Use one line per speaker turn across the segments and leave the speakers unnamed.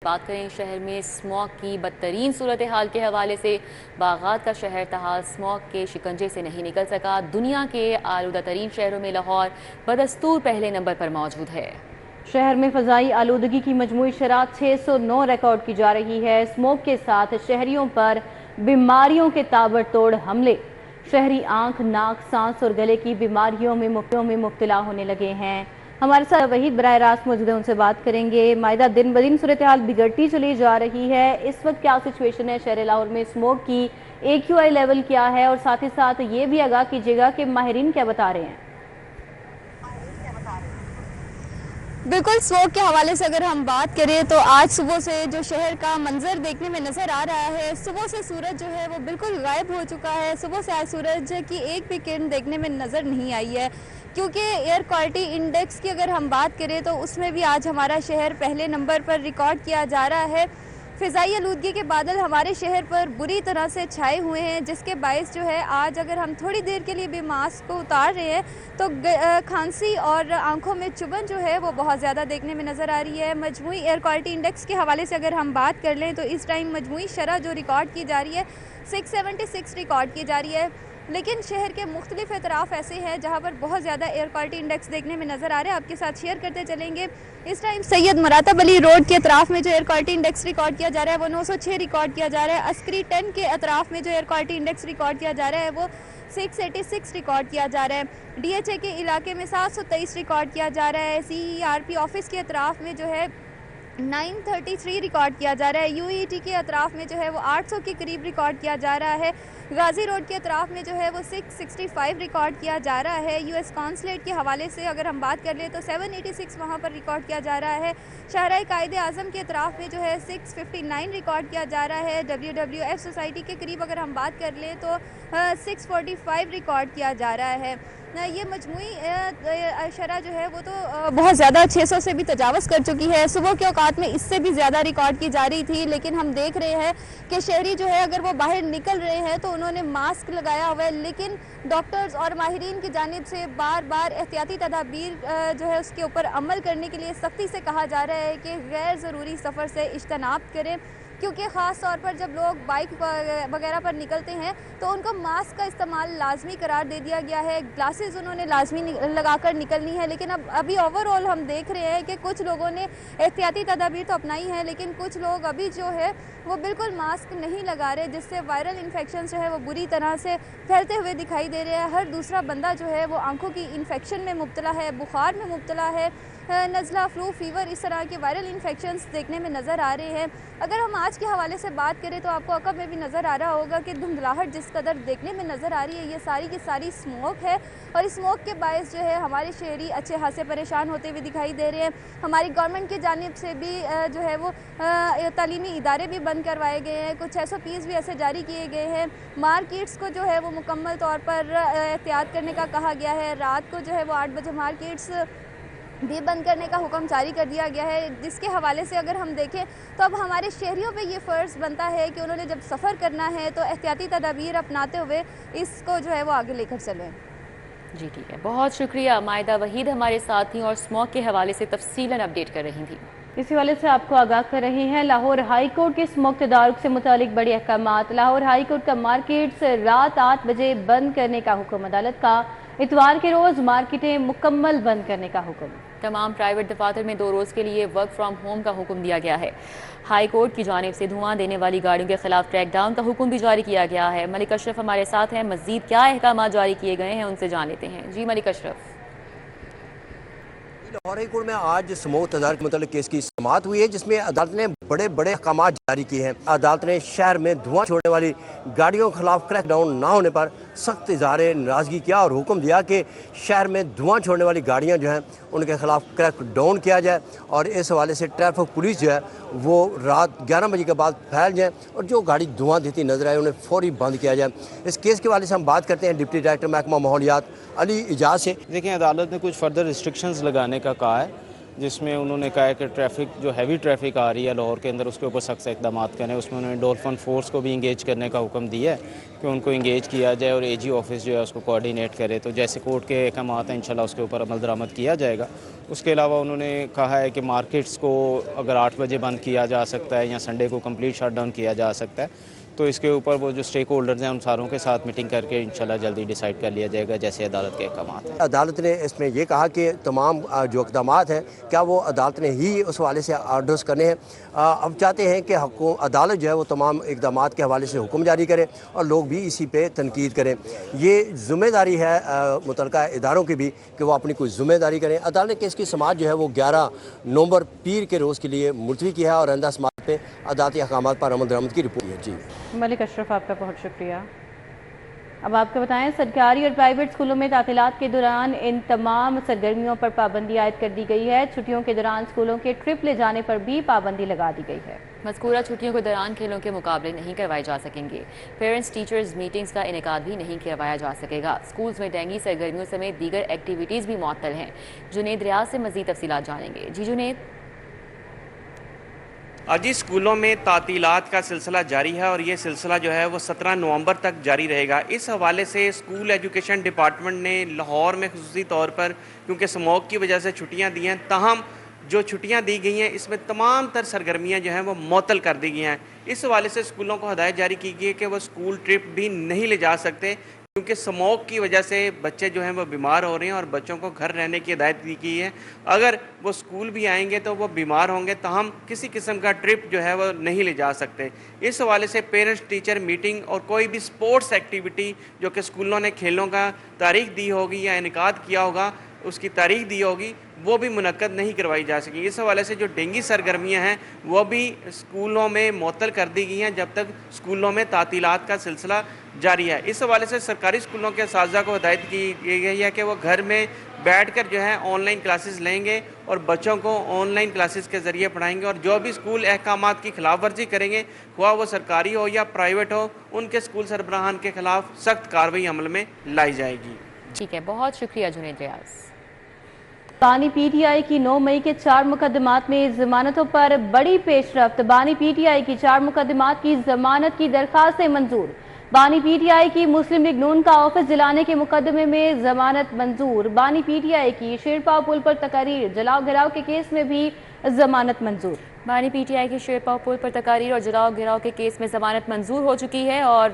बात करें शहर में स्मॉग की बदतरीन सूरत हाल के हवाले से। बागात का शहर तहाल स्मॉग के शिकंजे से नहीं निकल सका। दुनिया के आलूदा तरीन शहरों में लाहौर बदस्तूर पहले नंबर पर मौजूद है।
शहर में फ़ज़ाई आलूदगी की मजमूई शरह 609 रिकॉर्ड की जा रही है। स्मोक के साथ शहरियों पर बीमारियों के ताबड़तोड़ हमले। शहरी आंख, नाक, सांस और गले की बीमारियों में मुब्तला होने लगे हैं। हमारे साथ वहीद बराह रास्त मौजूद है, उनसे बात करेंगे। मायदा, दिन ब दिन सूरत हाल बिगड़ती चली जा रही है। इस वक्त क्या सिचुएशन है शहर लाहौर में? स्मोक की AQI लेवल क्या है? और साथ ही साथ ये भी आगाह कीजिएगा कि माहिरीन क्या बता रहे हैं।
बिल्कुल, स्मोक के हवाले से अगर हम बात करें तो आज सुबह से जो शहर का मंजर देखने में नज़र आ रहा है, सुबह से सूरज जो है वो बिल्कुल गायब हो चुका है। सुबह से आज सूरज की एक भी किरण देखने में नज़र नहीं आई है, क्योंकि एयर क्वालिटी इंडेक्स की अगर हम बात करें तो उसमें भी आज हमारा शहर पहले नंबर पर रिकॉर्ड किया जा रहा है। फ़िज़ाई आलूदगी के बादल हमारे शहर पर बुरी तरह से छाए हुए हैं, जिसके बायस जो है आज अगर हम थोड़ी देर के लिए भी मास्क को उतार रहे हैं तो खांसी और आंखों में चुभन जो है वो बहुत ज़्यादा देखने में नज़र आ रही है। मजमूई एयर क्वालिटी इंडेक्स के हवाले से अगर हम बात कर लें तो इस टाइम मजमूई शरह जो रिकॉर्ड की जा रही है 676 रिकॉर्ड की जा रही है। लेकिन शहर के मुख्तलिफ एतराफ़ ऐसे हैं जहाँ पर बहुत ज़्यादा एयर क्वालिटी इंडेक्स देखने में नज़र आ रहे हैं। आपके साथ शेयर करते चलेंगे। इस टाइम सैयद मरातब अली रोड के अतराफ़ में जो एयर क्वालिटी इंडेक्स रिकॉर्ड किया जा रहा है वो 906 रिकॉर्ड किया जा रहा है। अस्करी 10 के अतराफ़ में जो एयर क्वालिटी इंडेक्स रिकॉर्ड किया जा रहा है वो 686 रिकॉर्ड किया जा रहा है। DHA के इलाके में 723 रिकॉर्ड किया जा रहा है। CERP ऑफिस के अतराफ़ में जो है 933 रिकॉर्ड किया जा रहा है। UET के अतराफ़ में जो है वो 800 के करीब रिकॉर्ड किया जा रहा है। गाज़ी रोड के अतराफ़ में जो है वो 665 रिकॉर्ड किया जा रहा है। US कॉन्सुलेट के हवाले से अगर हम बात कर ले तो 786 वहाँ पर रिकॉर्ड किया जा रहा है। शाहराह कायदे आज़म के अतराफ़ में जो है 659 रिकॉर्ड किया जा रहा है। WWF सोसाइटी के करीब अगर हम बात कर ले तो 645 रिकॉर्ड किया जा रहा है। ये मजमूई शरह जो है वो तो बहुत ज़्यादा 600 से भी तजावज़ कर चुकी है। सुबह के औकात में इससे भी ज़्यादा रिकॉर्ड की जा रही थी, लेकिन हम देख रहे हैं कि शहरी जो है अगर वो बाहर निकल रहे हैं तो उन्होंने मास्क लगाया हुआ है, लेकिन डॉक्टर्स और माहिरीन की जानिब से बार बार एहतियाती तदाबीर जो है उसके ऊपर अमल करने के लिए सख्ती से कहा जा रहा है कि गैर ज़रूरी सफ़र से इज्तनाब करें, क्योंकि ख़ास तौर पर जब लोग बाइक वगैरह पर निकलते हैं तो उनको मास्क का इस्तेमाल लाजमी करार दे दिया गया है। ग्लासेस उन्होंने लाजमी लगाकर निकलनी है, लेकिन अब अभी ओवरऑल हम देख रहे हैं कि कुछ लोगों ने एहतियाती तदाबीर तो अपनाई है, लेकिन कुछ लोग अभी जो है वो बिल्कुल मास्क नहीं लगा रहे, जिससे वायरल इन्फेक्शन जो है वो बुरी तरह से फैलते हुए दिखाई दे रहे हैं। हर दूसरा बंदा जो है वो आंखों की इन्फेक्शन में मुब्तला है, बुखार में मुब्तला है, नज़ला, फ्लू, फीवर, इस तरह के वायरल इन्फेक्शंस देखने में नज़र आ रहे हैं। अगर हम आज के हवाले से बात करें तो आपको अकब में भी नज़र आ रहा होगा कि धुंधलाहट जिस कदर देखने में नज़र आ रही है, ये सारी की सारी स्मोक है, और इस स्मोक के बायस जो है हमारे शहरी अच्छे खासे परेशान होते हुए दिखाई दे रहे हैं। हमारी गवर्नमेंट की जानिब से भी जो है वो तालीमी इदारे भी बंद करवाए गए हैं, कुछ SOPs भी ऐसे जारी किए गए हैं। मार्केट्स को जो है वो मुकम्मल तौर पर एहतियात करने का कहा गया है। रात को जो है वो 8 बजे मार्केट्स भी बंद करने का हुक्म जारी कर दिया गया है, जिसके हवाले से अगर हम देखें तो अब हमारे शहरियों पे ये फ़र्ज़ बनता है कि उन्होंने जब सफ़र करना है तो एहतियाती तदाबीर अपनाते हुए इसको जो है वो आगे लेकर चलें।
जी ठीक है, बहुत शुक्रिया। मायदा वहीद हमारे साथ थी और स्मॉग के हवाले से तफसीलन अपडेट कर रही थी।
इसी वाले से आपको आगाह कर रहे हैं लाहौर हाई कोर्ट के स्मोक तदारुक से मुतालिक बड़े अहकामात। लाहौर हाई कोर्ट का मार्केट्स रात 8 बजे बंद करने का हुक्म, अदालत का इतवार के रोज़ मार्केटें मुकम्मल बंद करने का हुक्म।
तमाम प्राइवेट दफातर में 2 रोज़ के लिए वर्क फ्राम होम का हुक्म दिया गया है। हाई कोर्ट की जानिब से धुआं देने वाली गाड़ियों के खिलाफ ट्रैक डाउन का हुक्म भी जारी किया गया है। मलिक अशरफ हमारे साथ हैं, मज़ीद क्या अहकाम जारी किए गए हैं उनसे जान लेते हैं। जी मलिक अशरफ।
लाहौर हाई कोर्ट में आज स्मोक तदारुक के मुतालिक केस की समाअत हुई है, जिसमें अदालत ने बड़े बड़े अहकाम जारी किए हैं। अदालत ने शहर में धुआं छोड़ने वाली गाड़ियों के खिलाफ क्रैकडाउन न होने पर सख्त इज़हार नाराज़गी किया और हुक्म दिया कि शहर में धुआं छोड़ने वाली गाड़ियाँ जो हैं उनके खिलाफ क्रैकडाउन किया जाए, और इस हवाले से ट्रैफिक पुलिस जो है वो रात 11 बजे के बाद फैल जाए और जो गाड़ी धुआं देती नजर आए उन्हें फौरी बंद किया जाए। इस केस के हवाले से हम बात करते हैं डिप्टी डायरेक्टर महकमा माहौलियात अली इजाज़ से।
देखें, अदालत ने कुछ फर्दर रिस्ट्रिक्शंस लगाने का कहा है, जिसमें उन्होंने कहा है कि ट्रैफिक जो हैवी ट्रैफिक आ रही है लाहौर के अंदर उसके ऊपर सख्त इक़दाम करें। उसमें उन्होंने डॉल्फिन फोर्स को भी इंगेज करने का हुक्म दिया है कि उनको इंगेज किया जाए और AG ऑफिस जो है उसको कोऑर्डिनेट करे। तो जैसे कोर्ट के अहकाम हैं इंशाल्लाह उसके ऊपर अमल दरामद किया जाएगा। उसके अलावा उन्होंने कहा है कि मार्केट्स को अगर 8 बजे बंद किया जा सकता है या संडे को कंप्लीट शटडाउन किया जा सकता है, तो इसके ऊपर वो जो स्टेक होल्डर्स हैं उन सारों के साथ मीटिंग करके इंशाल्लाह जल्दी डिसाइड कर लिया जाएगा जैसे अदालत के अहकाम हैं।
अदालत ने इसमें यह कहा कि तमाम जो इक़दाम हैं क्या वो अदालत ने ही उस हवाले से आर्डर्स करने हैं। अब चाहते हैं कि अदालत जो है वो तमाम इक़दाम के हवाले से हुक्म जारी करे और लोग भी इसी पे तनकीद करें। ये ज़िम्मेदारी है मुतल्लिका इदारों की भी कि वो अपनी कोई ज़िम्मेदारी करें। अदालत ने केस की समाअत जो है वो 11 नवंबर पीर के रोज़ के लिए मुलतवी किया है और आइंदा समाअत पे अदालती अहकामात पर अमल दरामद की रिपोर्ट है। जी
मलिक अशरफ, आपका बहुत शुक्रिया। अब आपको बताएं, सरकारी और प्राइवेट स्कूलों में तातीलात के दौरान इन तमाम सरगर्मियों पर पाबंदी आयद कर दी गई है। छुट्टियों के दौरान स्कूलों के ट्रिप ले जाने पर भी पाबंदी लगा दी गई है।
मज़कूरा छुट्टियों के दौरान खेलों के मुकाबले नहीं करवाए जा सकेंगे। पेरेंट्स टीचर्स मीटिंग्स का इनेकाद भी नहीं करवाया जा सकेगा। स्कूल्स में डेंगी सरगर्मियों समेत दीगर एक्टिविटीज़ भी मुअत्तल हैं। जुनेद रियाज से मज़ीद तफसीलात जानेंगे। जी जुनेद।
आज स्कूलों में तातीलात का सिलसिला जारी है और ये सिलसिला जो है वो 17 नवंबर तक जारी रहेगा। इस हवाले से स्कूल एजुकेशन डिपार्टमेंट ने लाहौर में खुसूसी तौर पर क्योंकि स्मोक की वजह से छुट्टियां दी हैं, ताहम जो छुट्टियां दी गई हैं इसमें तमाम तर सरगर्मियां जो हैं वो मुअत्तल कर दी गई हैं। इस हवाले से स्कूलों को हदायत जारी की गई है कि वो स्कूल ट्रिप भी नहीं ले जा सकते क्योंकि स्मोक की वजह से बच्चे जो हैं वो बीमार हो रहे हैं और बच्चों को घर रहने की हिदायत दी गई है। अगर वो स्कूल भी आएंगे तो वो बीमार होंगे, ताहम किसी किस्म का ट्रिप जो है वो नहीं ले जा सकते। इस हवाले से पेरेंट्स टीचर मीटिंग और कोई भी स्पोर्ट्स एक्टिविटी जो कि स्कूलों ने खेलों का तारीख दी होगी या इनकाद किया होगा उसकी तारीख दी होगी वो भी मुनक्कद नहीं करवाई जा सकी। इस हवाले से जो डेंगी सरगर्मियाँ हैं वो भी स्कूलों में मुअत्तल कर दी गई हैं जब तक स्कूलों में तातीलात का सिलसिला जारी है। इस हवाले से सरकारी स्कूलों के असातिज़ा को हिदायत की गई है कि वो घर में बैठकर जो है ऑनलाइन क्लासेस लेंगे और बच्चों को ऑनलाइन क्लासेस के ज़रिए पढ़ाएंगे और जो भी स्कूल अहकामात की खिलाफ वर्जी करेंगे, हुआ वो सरकारी हो या प्राइवेट हो, उनके स्कूल सरबराहान के खिलाफ सख्त कार्रवाई अमल में लाई जाएगी।
ठीक है, बहुत शुक्रिया जुनेद रियाज।
बानी PTI की 9 मई के 4 मुकदमात में जमानतों पर बड़ी पेशरफ्त। बानी PTI की 4 मुकदमात की जमानत की दरखास्तें मंजूर। बानी PTI की मुस्लिम लीग नून का ऑफिस जलाने के मुकदमे में जमानत मंजूर। बानी PTI की शेरपाव पुल पर तकारीर जलाओ घिराव के केस में भी जमानत मंजूर।
बानी PTI के शेरपाव पुल पर तकारीर और जलाओ घिराव के केस में जमानत मंजूर हो चुकी है और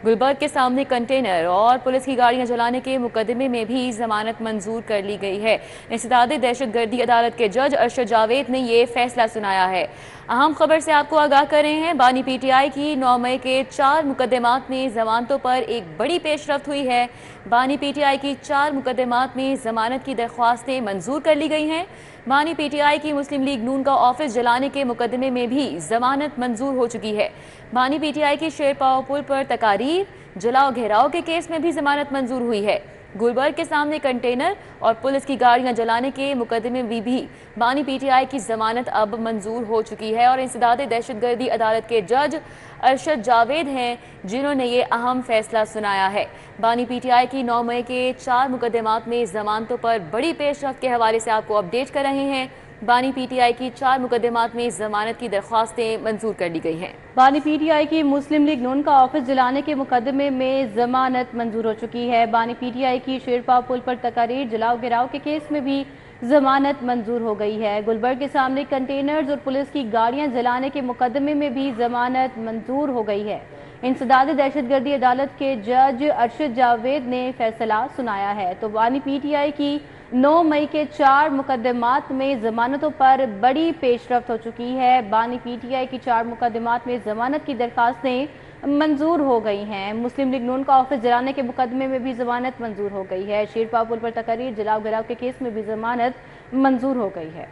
गुलबर्ग के सामने कंटेनर और पुलिस की गाड़ियां जलाने के मुकदमे में भी जमानत मंजूर कर ली गई है। इंसदादे दहशतगर्दी अदालत के जज अरशद जावेद ने ये फैसला सुनाया है। अहम खबर से आपको आगाह कर रहे हैं, बानी PTI की 9 मई के 4 मुकदमात में जमानतों पर एक बड़ी पेशरफ्त हुई है। बानी PTI की 4 मुकदमात में जमानत की दरख्वास्तें मंजूर कर ली गई हैं। बानी PTI की मुस्लिम लीग नून का ऑफिस जलाने के मुकदमे में भी जमानत मंजूर हो चुकी है। बानी PTI की शेरपाव पुल पर तकारीर जलाओ घेराव के केस में भी जमानत मंजूर हुई है। गुलबर्ग के सामने कंटेनर और पुलिस की गाड़ियां जलाने के मुकदमे में भी बानी PTI की जमानत अब मंजूर हो चुकी है और इंसदादे दहशतगर्दी अदालत के जज अरशद जावेद हैं जिन्होंने ये अहम फैसला सुनाया है। बानी PTI की 9 मई के 4 मुकदमात में जमानतों पर बड़ी पेशरफ्त के हवाले से आपको अपडेट कर रहे हैं। बानी PTI की 4 मुकदमात में जमानत की दरख्वास्तें मंजूर कर ली गई हैं।
बानी PTI की मुस्लिम लीग नून का ऑफिस जलाने के मुकदमे में जमानत मंजूर हो चुकी है। बानी PTI की शेरपाव पुल पर तकारीर जलाओ गिराव के केस में भी जमानत मंजूर हो गई है। गुलबर्ग के सामने कंटेनर्स और पुलिस की गाड़ियां जलाने के मुकदमे में भी जमानत मंजूर हो गई है। इंसदाद दहशतगर्दी अदालत के जज अरशद जावेद ने फैसला सुनाया है। तो बानी PTI की 9 मई के 4 मुकदमात में जमानतों पर बड़ी पेशरफ्त हो चुकी है। बानी PTI की 4 मुकदमात में जमानत की दरखास्तें मंजूर हो गई हैं। मुस्लिम लीग नून का ऑफिस जलाने के मुकदमे में भी जमानत मंजूर हो गई है। शेरपाव पुल पर तकारीर जलाओ गिराव के केस में भी जमानत मंजूर हो गई है।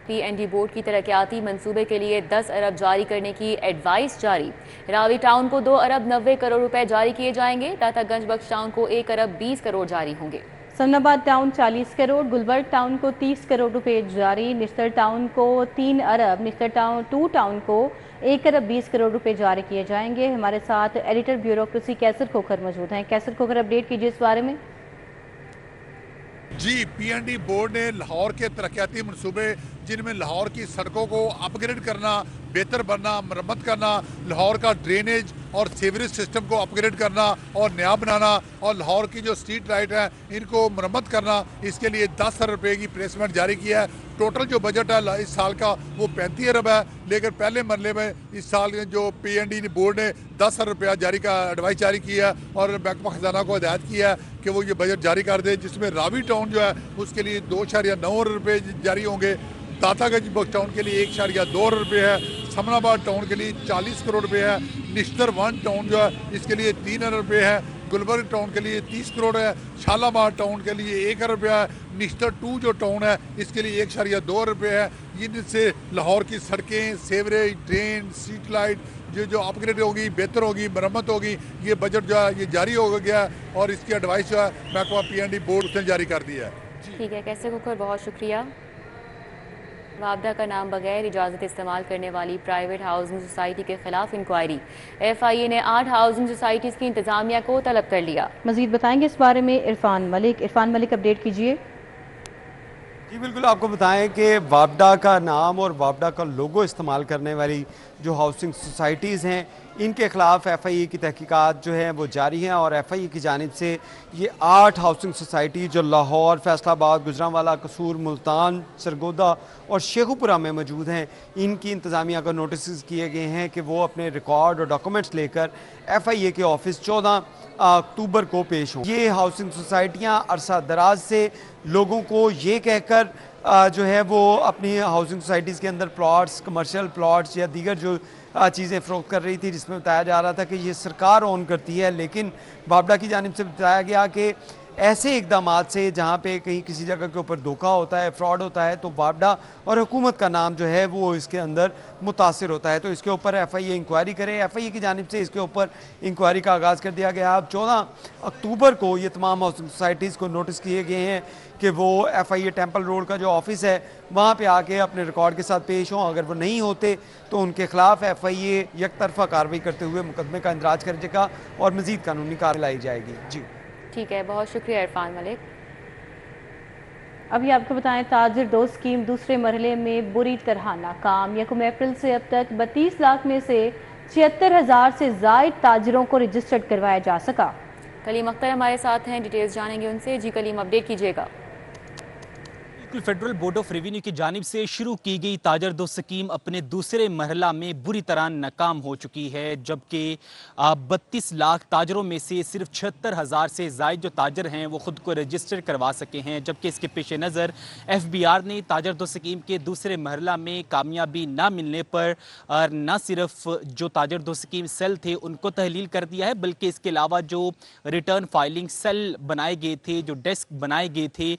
PND बोर्ड की तरक्याती मंसूबे के लिए 10 अरब जारी करने की एडवाइस जारी। रावी टाउन को 2 अरब 90 करोड़ रुपए जारी किए जाएंगे। टाटागंज बख्श टाउन को 1 अरब 20 करोड़ जारी होंगे।
सन्नाबाद टाउन 40 करोड़, गुलबर्ग टाउन को 30 करोड़ रुपए जारी। निश्तर टाउन को 3 अरब, निश्तर टाउन 2 टाउन को 1 अरब 20 करोड़ रुपए जारी किए जाएंगे। हमारे साथ एडिटर ब्यूरोक्रेसी कैसर खोखर मौजूद हैं। कैसर खोखर, अपडेट कीजिए इस बारे में।
जी, पीएनडी बोर्ड ने लाहौर के तरक्याती मनसूबे, जिनमें लाहौर की सड़कों को अपग्रेड करना, बेहतर बनना, मरम्मत करना, लाहौर का ड्रेनेज और सीवरेज सिस्टम को अपग्रेड करना और नया बनाना, और लाहौर की जो स्ट्रीट लाइट है इनको मरम्मत करना, इसके लिए 10 अरब रुपये की प्लेसमेंट जारी किया है। टोटल जो बजट है इस साल का वो 35 अरब है, लेकिन पहले मरले में इस साल जो पीएनडी बोर्ड ने 10 अरब रुपया एडवाइस जारी किया है और महकमा खजाना को हिदायत किया है कि वो ये बजट जारी कर दे, जिसमें रावी टाउन जो है उसके लिए 2.9 अरब रुपये जारी होंगे, दातागंज टाउन के लिए 1.2 अरब रुपये है, समनाबाद टाउन के लिए 40 करोड़ रुपये है, निश्तर 1 टाउन जो है इसके लिए 3 अरब रुपये है, गुलबर्ग टाउन के लिए 30 करोड़ है, शालामार टाउन के लिए 1 अरब रुपया है, निश्तर 2 जो टाउन है इसके लिए 1.2 अरब रुपये है। इनसे लाहौर की सड़कें, सेवरेज, ड्रेन, स्ट्रीट लाइट जो अपग्रेड होगी, बेहतर होगी, मरम्मत होगी, ये बजट जो है ये जारी हो गया है और इसकी एडवाइस जो है महकमा पीएनडी बोर्ड उसने जारी कर दिया है।
ठीक है, कैसे कुकर, बहुत शुक्रिया। वापडा का नाम बगैर इजाज़त इस्तेमाल करने वाली प्राइवेट हाउसिंग सोसाइटी के खिलाफ इंक्वायरी, FIA ने 8 हाउसिंग सोसाइटीज़ की इंतजामिया को तलब कर लिया।
मजीद बताएंगे इस बारे में इरफान मलिक अपडेट कीजिए।
जी बिल्कुल, आपको बताएं कि वापडा का नाम और वापडा का लोगो इस्तेमाल करने वाली जो हाउसिंग सोसाइटीज़ हैं इनके खिलाफ FIA की तहकीकात जो है वो जारी हैं और FIA की जानिब से ये 8 हाउसिंग सोसाइटी जो लाहौर, फैसलाबाद, गुजरांवाला, कसूर, मुल्तान, सरगोदा और शेखुपुरा में मौजूद हैं, इनकी इंतज़ामिया को नोटिस किए गए हैं कि वो अपने रिकॉर्ड और डॉक्यूमेंट्स लेकर FIA के ऑफिस 14 अक्टूबर को पेश हों। ये हाउसिंग सोसाइटियाँ अरसा दराज से लोगों को ये कहकर जो है वो अपनी हाउसिंग सोसाइटीज़ के अंदर प्लॉट्स, कमर्शियल प्लॉट्स या दीगर जो चीज़ें फ़रोख्त कर रही थी, जिसमें बताया जा रहा था कि ये सरकार ओन करती है, लेकिन वापडा की जानिब से बताया गया कि ऐसे इकदाम से जहाँ पे कहीं किसी जगह के ऊपर धोखा होता है, फ्रॉड होता है, तो वापडा और हुकूमत का नाम जो है वो इसके अंदर मुतासिर होता है। तो इसके ऊपर FIA इंक्वायरी करे। FIA की जानिब से इसके ऊपर इंक्वायरी का आगाज़ कर दिया गया। अब 14 अक्टूबर को ये तमाम हाउसिंग सोसाइटीज़ को नोटिस किए गए हैं कि वो FIA टेम्पल रोड का जो ऑफिस है वहाँ पे आके अपने रिकॉर्ड के साथ पेश हों। अगर वो नहीं होते तो उनके खिलाफ FIA यकतरफा कार्रवाई करते हुए मुकदमे का इंदराज करेगा और मज़ीद कानूनी कार्रवाई लाई जाएगी। जी
ठीक है, बहुत शुक्रिया इरफान मलिक।
अभी आपको बताएं, ताजिर दोस्त स्कीम दूसरे मरहले में बुरी तरह नाकाम। 1 अप्रैल से अब तक 32 लाख में से 76,000 से ज़ायद ताजिरों को रजिस्टर्ड करवाया जा सका।
कलीम अख्तर हमारे साथ हैं, डिटेल्स जानेंगे उनसे। जी कलीम, अपडेट कीजिएगा।
फेडरल बोर्ड ऑफ रेवेन्यू की जानिब से शुरू की गई ताजर दो स्कीम अपने दूसरे मरहला में बुरी तरह नाकाम हो चुकी है, जबकि 32 लाख ताजरों में से सिर्फ 76,000 से ज़ायद जो ताजर हैं वो ख़ुद को रजिस्टर करवा सके हैं। जबकि इसके पेश नज़र FBR ने ताजर दो स्कीम के दूसरे मरहला में कामयाबी ना मिलने पर न सिर्फ जो ताजर दो स्कीम सेल थे उनको तहलील कर दिया है, बल्कि इसके अलावा जो रिटर्न फाइलिंग सेल बनाए गए थे, जो डेस्क बनाए गए थे,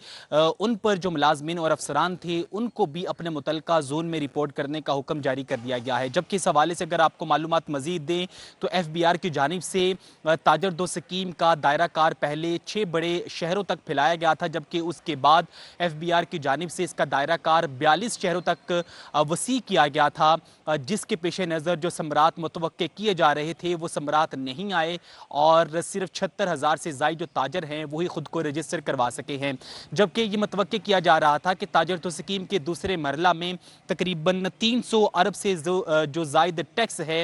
उन पर जो मुलाजमीन और अफसरान थे उनको भी अपने मुतलका जोन में रिपोर्ट करने का हुक्म जारी कर दिया गया है। जबकि इस हवाले से अगर आपको मालूमात मजीद दें तो FBR की जानिब से ताजर दो स्कीम का दायरा कार पहले 6 बड़े शहरों तक फैलाया गया था, जबकि उसके बाद FBR की जानिब से इसका दायरा कार 42 शहरों तक वसी किया गया था, जिसके पेश नज़र जो समरात मुतवक्के किए जा रहे थे वो समरात नहीं आए और सिर्फ 76,000 से ज़ायद जो ताजर हैं वही खुद को रजिस्टर करवा सके हैं। जबकि ये मुतवक्के किया जा रहा था कि ताजर तो स्कीम के दूसरे मरहला में तकरीबन 300 अरब से जो ज़ायद टैक्स है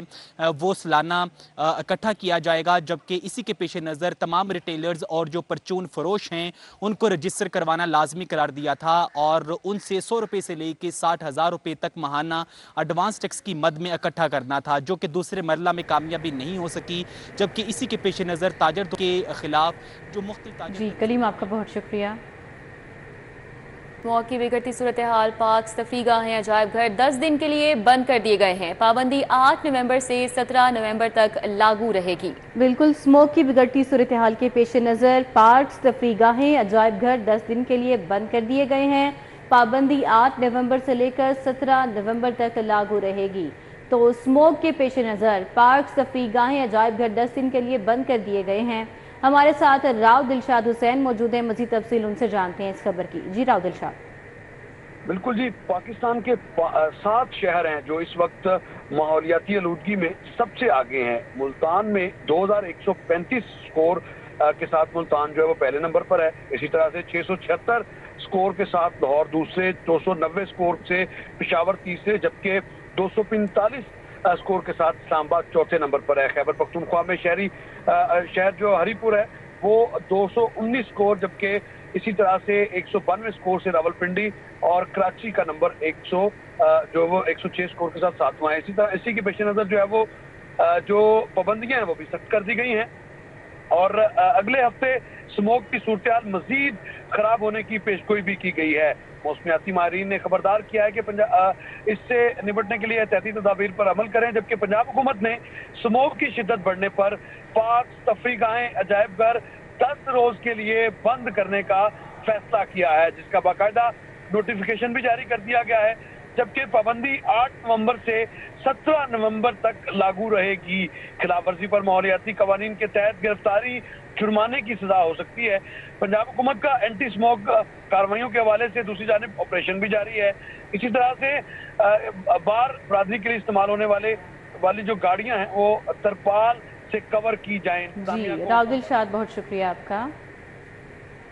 वो सालाना इकट्ठा किया जाएगा। जबकि इसी के पेश नज़र तमाम रिटेलर्स और जो परचून फरोश हैं उनको रजिस्टर करवाना लाजमी करार दिया था और उनसे 100 रुपये से लेकर 60,000 रुपये तक माहाना एडवांस टैक्स की मद में इकट्ठा करना था, जो कि दूसरे मरहला में कामयाबी नहीं हो सकी। जबकि इसी के पेश नज़र ताजर के खिलाफ जो मुख्तलिफ
जी कलीम, आपका बहुत शुक्रिया।
मौत की बिगड़ती सूरत हाल, पार्क, तफरीगाहें, अजायब घर 10 दिन के लिए बंद कर दिए गए हैं। पाबंदी 8 नवंबर से 17 नवंबर तक लागू रहेगी।
बिल्कुल, स्मोक की बिगड़ती सूरत हाल के पेश नज़र पार्क, तफरीगाहें, अजायब घर 10 दिन के लिए बंद कर दिए गए हैं। पाबंदी 8 नवंबर से लेकर 17 नवंबर तक लागू रहेगी। तो स्मोक के पेश नज़र पार्क, तफरीगाहें, अजायब घर 10 दिन के लिए बंद कर दिए गए हैं। हमारे साथ राव दिलशाद हुसैन मौजूद हैं, मज़ीद तफसील उनसे जानते हैं इस खबर की। जी राव दिलशाद।
बिल्कुल जी, पाकिस्तान के 7 शहर हैं जो इस वक्त माहौलियाती आलूदगी में सबसे आगे हैं। मुल्तान में 2135 स्कोर के साथ मुल्तान जो है वो पहले नंबर पर है। इसी तरह से 676 स्कोर के साथ लाहौर दूसरे, 290 स्कोर से पेशावर तीसरे, जबकि 245 स्कोर के साथ इस्लामाबाद चौथे नंबर पर है। खैबर पख्तूनख्वा में शहर जो हरीपुर है वो 219 स्कोर, जबकि इसी तरह से 192 स्कोर से रावलपिंडी और कराची का नंबर 106 स्कोर के साथ सातवां है। इसी तरह इसी के पेश नजर जो है वो जो पाबंदियां हैं वो भी सख्त कर दी गई हैं और अगले हफ्ते स्मोक की सूरत मजीद खराब होने की पेशगोई भी की गई है। मौसमियाती माहिरीन ने खबरदार किया है कि इससे निपटने के लिए एहतियाती तदाबीर पर अमल करें, जबकि पंजाब हुकूमत ने स्मोक की शिद्दत बढ़ने पर पार्क, तफरीहगाहें, अजायब घर 10 रोज के लिए बंद करने का फैसला किया है, जिसका बाकायदा नोटिफिकेशन भी जारी कर दिया गया है। जबकि पाबंदी 8 नवंबर से 17 नवंबर तक लागू रहेगी। खिलाफ वर्जी पर माहौलियाती कवानीन के तहत गिरफ्तारी, जुर्माने की सजा हो सकती है। पंजाब हुकूमत का एंटी स्मोक कार्रवाइयों के हवाले से दूसरी जानिब ऑपरेशन भी जारी है। इसी तरह से बार बरादरी के लिए इस्तेमाल होने वाली जो गाड़ियां हैं वो तरपाल से कवर की जाएं।
जी राहुल शाद, बहुत शुक्रिया आपका।